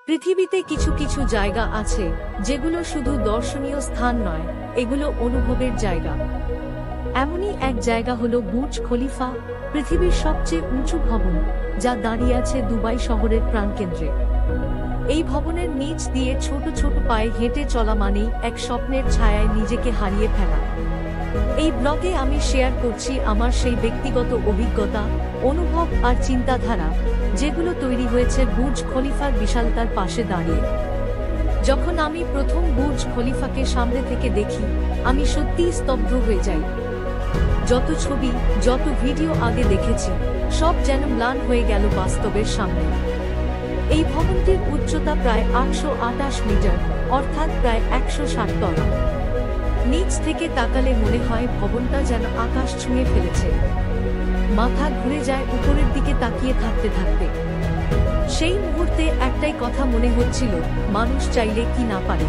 পৃথিবীতে কিছু কিছু জায়গা আছে যেগুলো শুধু দর্শনীয় স্থান নয়, এগুলো অনুভবের জায়গা। এমনই এক জায়গা হলো বুর্জ খলিফা, পৃথিবীর সবচেয়ে উঁচু ভবন, যা দাঁড়িয়ে আছে দুবাই শহরের প্রাণকেন্দ্রে। এই ভবনের নিচ দিয়ে ছোট ছোট পায়ে হেঁটে চলা মানেই এক স্বপ্নের ছায়ায় নিজেকে হারিয়ে ফেলা। এই ব্লগে আমি শেয়ার করছি আমার সেই ব্যক্তিগত অভিজ্ঞতা, অনুভব আর চিন্তাধারা, যেগুলো তৈরি হয়েছে বুর্জ খলিফার বিশালতার পাশে দাঁড়িয়ে। যখন আমি প্রথম বুর্জ খলিফাকে সামনে থেকে দেখি, আমি সত্যিই স্তব্ধ হয়ে যাই। যত ছবি, যত ভিডিও আগে দেখেছি, সব যেন ম্লান হয়ে গেল বাস্তবের সামনে। এই ভবনটির উচ্চতা প্রায় 828 মিটার, অর্থাৎ প্রায় 160 তলা। নিচ থেকে তাকালে মনে হয় ভবনটা যেন আকাশ ছুঁয়ে ফেলেছে। মাথা ঘুরে যায় উপরের দিকে তাকিয়ে থাকতে থাকতে। সেই মুহূর্তে একটাই কথা মনে হচ্ছিল, মানুষ চাইলে কি না পারে।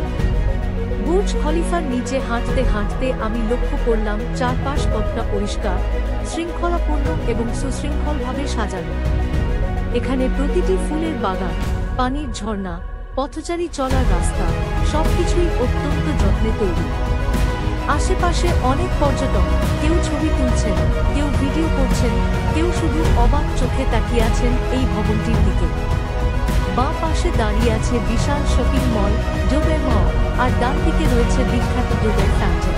বুর্জ খলিফার নিচে হাঁটতে হাঁটতে আমি লক্ষ্য করলাম চারপাশ কতটা পরিষ্কার, শৃঙ্খলাপূর্ণ এবং সুশৃঙ্খলভাবে সাজানো। এখানে প্রতিটি ফুলের বাগান, পানির ঝর্ণা, পথচারী চলার রাস্তা, সবকিছুই অত্যন্ত যত্নে তৈরি। আশেপাশে অনেক পর্যটক, কেউ ছবি তুলছেন, কেউ ভিডিও করছেন, কেউ শুধু অবাক চোখে তাকিয়ে আছেন এই ভবনটির দিকে। বাঁ পাশে দাঁড়িয়ে আছে বিশাল শপিং মল, ডুবে মল, আর ডান দিকে রয়েছে বিখ্যাত ডুবে ফ্যান্টেন।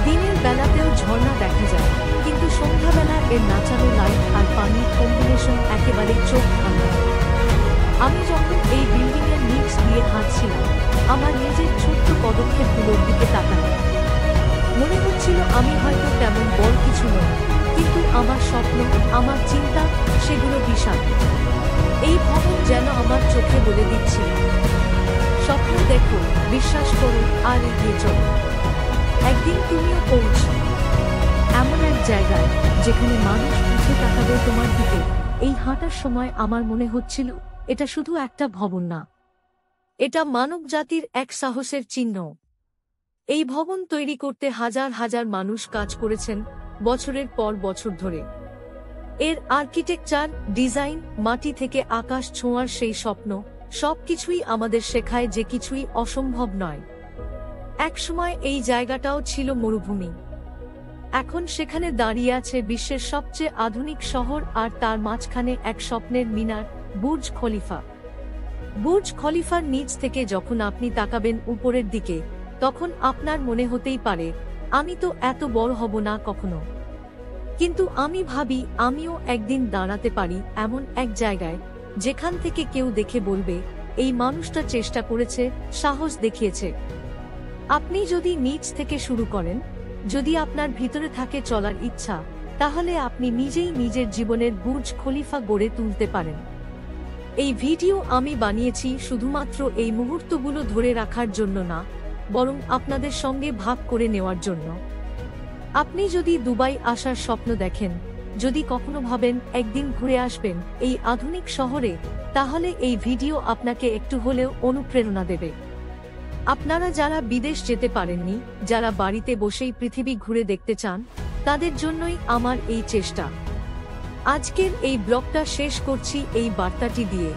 দিনের বেলাতেও ঝর্ণা দেখা যায়, কিন্তু সন্ধ্যাবেলা এর নাচানো লাইট আর পানির কম্বিনেশন একেবারে চোখ ধাঁধা। আমি যখন এই বিল্ডিং এর নিচ দিয়ে হাঁটছিলাম, আমার নিজের ছোট্ট পদক্ষেপগুলোর দিকে তাকালাম। মনে হচ্ছিল আমি হয়তো তেমন বড় কিছু নই, কিন্তু আমার স্বপ্ন, আমার চিন্তা, সেগুলো বিশাল। এই ভবন যেন আমার চোখে বলে দিচ্ছিল, স্বপ্ন দেখো, বিশ্বাস করো, আর এগিয়ে চলো। একদিন তুমিও পৌঁছো এমন এক জায়গায় যেখানে মানুষ উঠে তাকাবে তোমার দিকে। এই হাঁটার সময় আমার মনে হচ্ছিল, এটা শুধু একটা ভবন না, এটা মানব জাতির এক সাহসের চিহ্ন। এই ভবন তৈরি করতে হাজার হাজার মানুষ কাজ করেছেন, বছরের পর বছর ধরে। এর আর্কিটেকচার, ডিজাইন, মাটি থেকে আকাশ ছোঁয়ার সেই স্বপ্ন, সবকিছুই আমাদের শেখায় যে কিছুই অসম্ভব নয়। একসময় এই জায়গাটাও ছিল মরুভূমি। এখন সেখানে দাঁড়িয়ে আছে বিশ্বের সবচেয়ে আধুনিক শহর, আর তার মাঝখানে এক স্বপ্নের মিনার, বুর্জ খলিফা। বুর্জ খলিফার নিচ থেকে যখন আপনি তাকাবেন উপরের দিকে, তখন আপনার মনে হতেই পারে, আমি তো এত বড় হব না কখনো। কিন্তু আমি ভাবি, আমিও একদিন দাঁড়াতে পারি এমন এক জায়গায়, যেখান থেকে কেউ দেখে বলবে, এই মানুষটা চেষ্টা করেছে, সাহস দেখিয়েছে। আপনি যদি নিচ থেকে শুরু করেন, যদি আপনার ভিতরে থাকে চলার ইচ্ছা, তাহলে আপনি নিজেই নিজের জীবনের বুর্জ খলিফা গড়ে তুলতে পারেন। এই ভিডিও আমি বানিয়েছি শুধুমাত্র এই মুহূর্তগুলো ধরে রাখার জন্য না, বরং আপনাদের সঙ্গে ভাগ করে নেওয়ার জন্য। আপনি যদি দুবাই আসার স্বপ্ন দেখেন, যদি কখনো ভাবেন একদিন ঘুরে আসবেন এই আধুনিক শহরে, তাহলে এই ভিডিও আপনাকে একটু হলেও অনুপ্রেরণা দেবে। আপনারা যারা বিদেশ যেতে পারেননি, যারা বাড়িতে বসেই পৃথিবী ঘুরে দেখতে চান, তাদের জন্যই আমার এই চেষ্টা। আজকের এই ব্লগটা শেষ করছি এই বার্তাটি দিয়ে,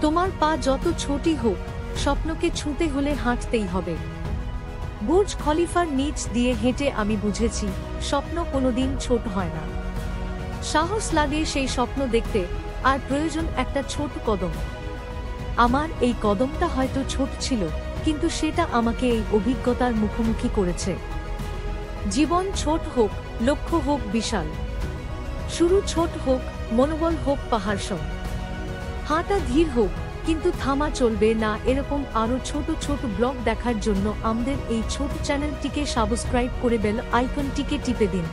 তোমার পা যত ছোটই হোক, স্বপ্নকে ছুঁতে হলে হাঁটতেই হবে। বুর্জ খলিফার নিচ দিয়ে হেঁটে আমি বুঝেছি, স্বপ্ন কোনোদিন ছোট হয় না। সাহস লাগে সেই স্বপ্ন দেখতে, আর প্রয়োজন একটা ছোট কদম। আমার এই কদমটা হয়তো ছোট ছিল, কিন্তু সেটা আমাকে এই অভিজ্ঞতার মুখোমুখি করেছে। জীবন ছোট হোক, লক্ষ্য হোক বিশাল, শুরু ছোট হোক, মনোবল হোক পাহাড়সম, হাঁটা ধীর হোক, কিন্তু থামা চলবে না। এরকম আরো ছোট ছোট ব্লগ দেখার জন্য আমাদের এই ছোট চ্যানেলটিকে সাবস্ক্রাইব করে বেল আইকনটিকে টিপে দিন।